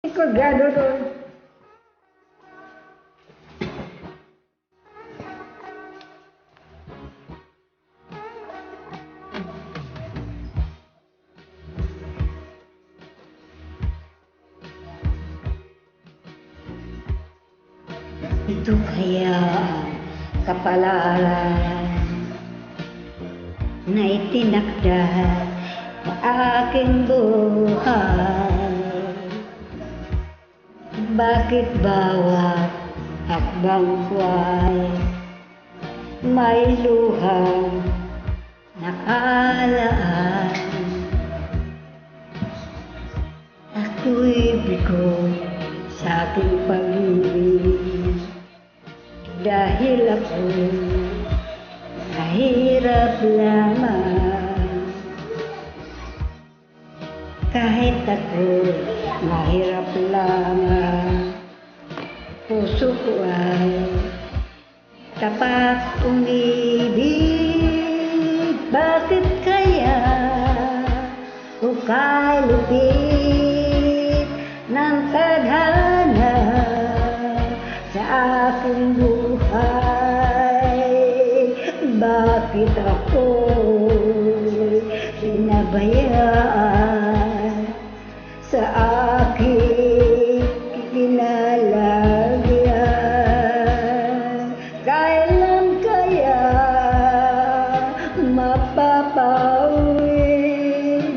Colgado doon. Ito kaya ang kapalaran na itinakda sa aking buhay. Bakit bawat hakbang ko'y may luhang nakalaan? Ako'y bigo sa aking pag-ibig dahil ako mahirap lamang. Kahit ako mahirap lamang, puso ko ay tapat umibig. Bakit kaya ukay lupit ng tadhana sa aking buhay? Bakit ako pinabayaan sa aking kinalagyan? Kailan kaya mapapawi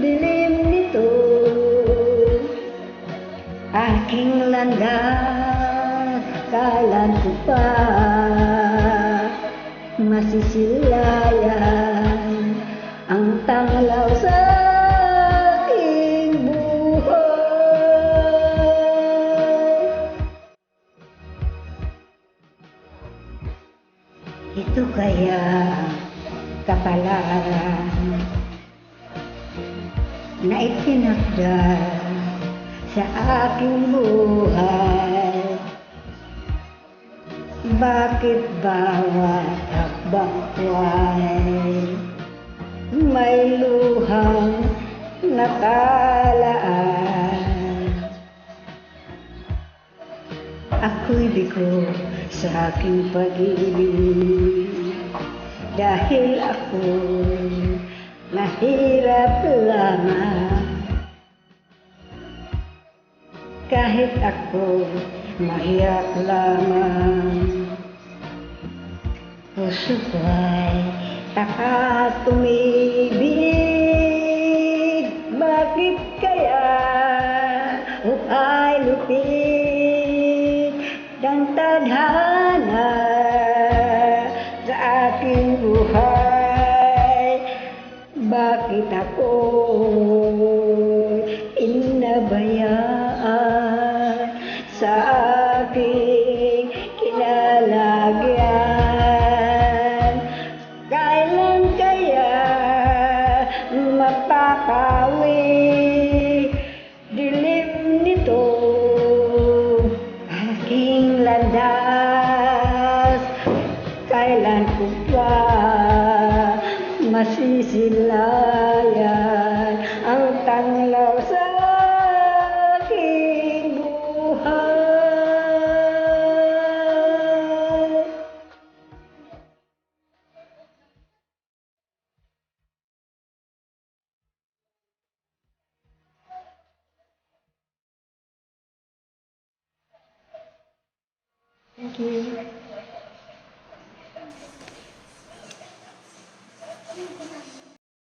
dilim nito aking landas? Kailan ko pa masisilayan ang tanglaw sa aking buhay? Ito kaya ang kapalaran na itinakda sa aking buhay. Bakit bawat hakbang ko'y may luhang nakalaan? Ako'y bigo sa aking pag-ibig dahil ako'y mahirap lamang. Kahit ako mahirap lamang, puso ko'y tapat umibig. Bakit kaya ukay lupit ng tadhana sa aking buhay? Bakit ako pinabayaan sa aking kinalagyan? Kailan kaya mapapawi dilim nito aking landas? Kailan ko pa masisilayan ang tanglaw sa aking buhay? Thank you.